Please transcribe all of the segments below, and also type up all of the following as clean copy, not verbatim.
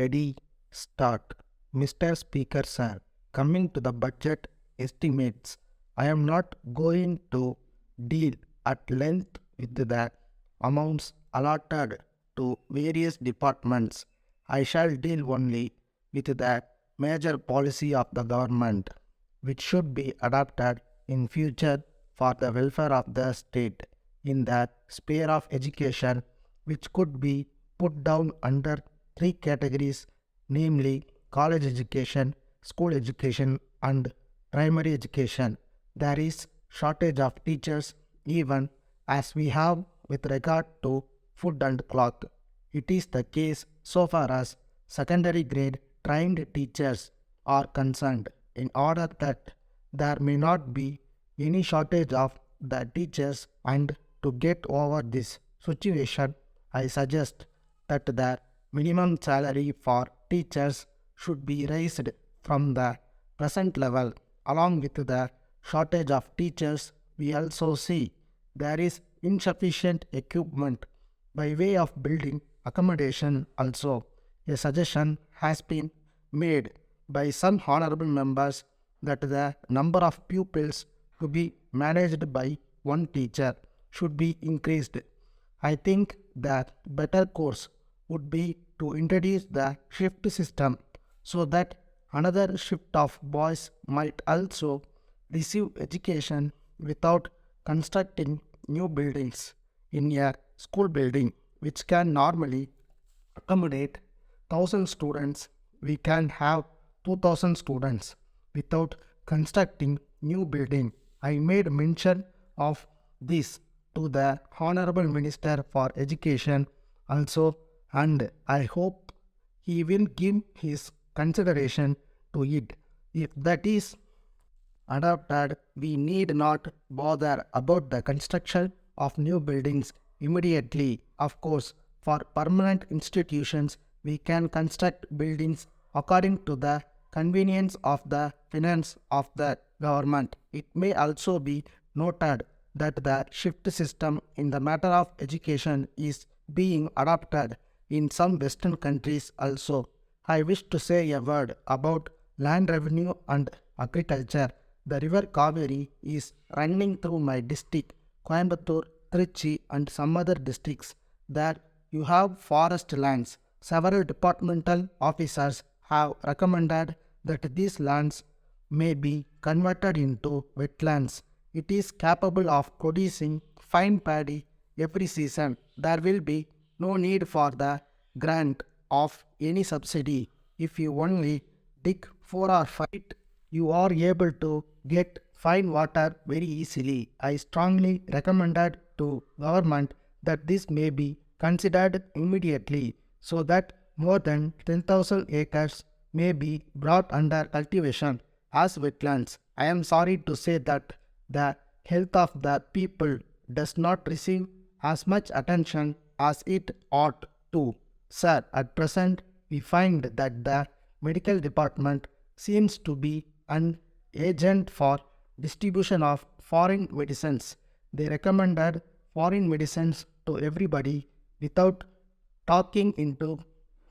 ready. Start. Mr. Speaker Sir, coming to the budget estimates, I am not going to deal at length with the amounts allotted to various departments. I shall deal only with the major policy of the government, which should be adopted in future for the welfare of the state in the sphere of education, which could be put down under three categories, namely college education, school education, and primary education. There is shortage of teachers even as we have with regard to food and cloth. It is the case so far as secondary grade trained teachers are concerned. In order that there may not be any shortage of the teachers and to get over this situation, I suggest that the minimum salary for teachers should be raised from the present level. Along with the shortage of teachers, we also see there is insufficient equipment by way of building accommodation also. A suggestion has been made by some honorable members that the number of pupils to be managed by one teacher should be increased. I think that better course would be to introduce the shift system so that another shift of boys might also receive education without constructing new buildings in a school building which can normally accommodate 1000 students. We can have 2000 students without constructing new building. I made mention of this to the Honorable Minister for Education also, and I hope he will give his consideration to it. If that is adopted, we need not bother about the construction of new buildings immediately. Of course, for permanent institutions, we can construct buildings according to the convenience of the finance of the government. It may also be noted that the shift system in the matter of education is being adopted in some Western countries also. I wish to say a word about land revenue and agriculture. The river Kaveri is running through my district, Coimbatore, Trichy, and some other districts. There you have forest lands. Several departmental officers have recommended that these lands may be converted into wetlands. It is capable of producing fine paddy every season. There will be no need for the grant of any subsidy. If you only dig 4 or 5 feet, you are able to get fine water very easily. I strongly recommended to government that this may be considered immediately so that more than 10,000 acres may be brought under cultivation as wetlands. I am sorry to say that the health of the people does not receive as much attention as it ought to. Sir, at present we find that the medical department seems to be an agent for distribution of foreign medicines. They recommended foreign medicines to everybody without taking into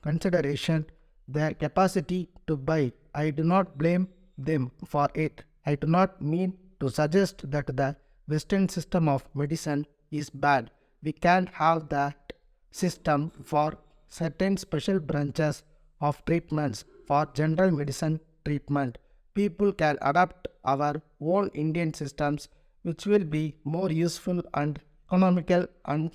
consideration their capacity to buy. I do not blame them for it. I do not mean to suggest that the Western system of medicine is bad. We can have that system for certain special branches of treatments. For general medicine treatment, people can adapt our own Indian systems, which will be more useful and economical and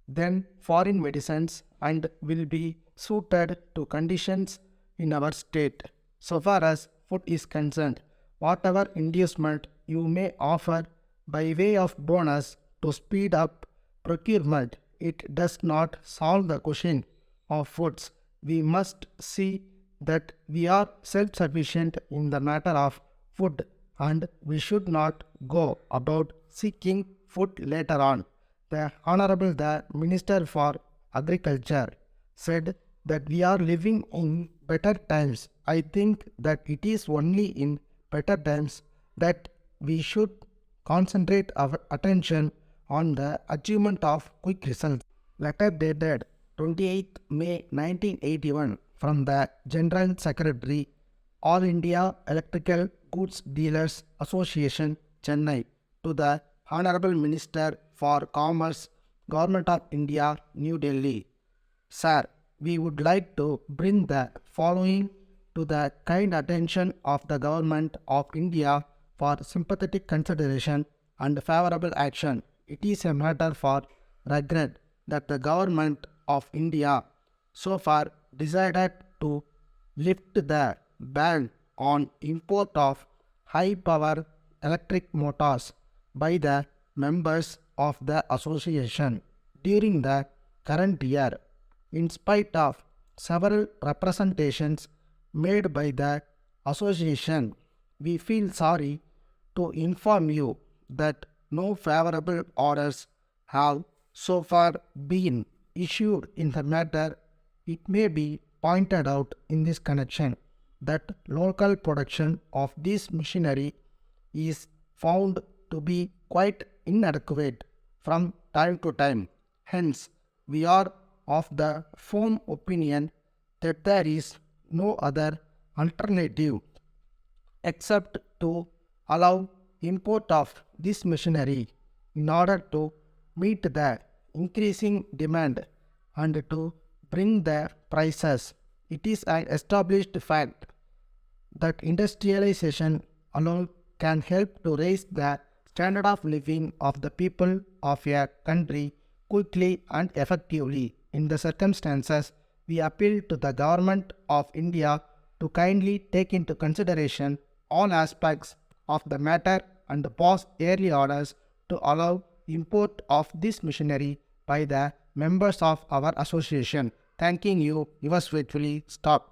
than foreign medicines and will be suited to conditions in our state. So far as food is concerned, whatever inducement you may offer by way of bonus to speed up procurement, it does not solve the question of foods. We must see that we are self-sufficient in the matter of food and we should not go about seeking food later on. The Honorable the Minister for Agriculture said that we are living in better times. I think that it is only in better times that we should concentrate our attention on the achievement of quick results. Letter dated 28th May 1981 from the General Secretary, All India Electrical Goods Dealers Association, Chennai, to the Honorable Minister for Commerce, Government of India, New Delhi. Sir, we would like to bring the following to the kind attention of the Government of India for sympathetic consideration and favorable action. It is a matter for regret that the Government of India so far decided to lift the ban on import of high power electric motors by the members of the association during the current year. In spite of several representations made by the association, we feel sorry to inform you that no favorable orders have so far been issued in the matter. It may be pointed out in this connection that local production of this machinery is found to be quite inadequate from time to time. Hence, we are of the firm opinion that there is no other alternative except to allow import of this machinery in order to meet the increasing demand and to bring the prices. It is an established fact that industrialization alone can help to raise the standard of living of the people of a country quickly and effectively. In the circumstances, we appeal to the Government of India to kindly take into consideration all aspects of the matter and pass early orders to allow import of this machinery by the members of our association. Thanking you, yours faithfully, Stop.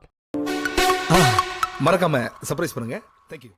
மறக்காம surprise பண்ணுங்க. Thank you.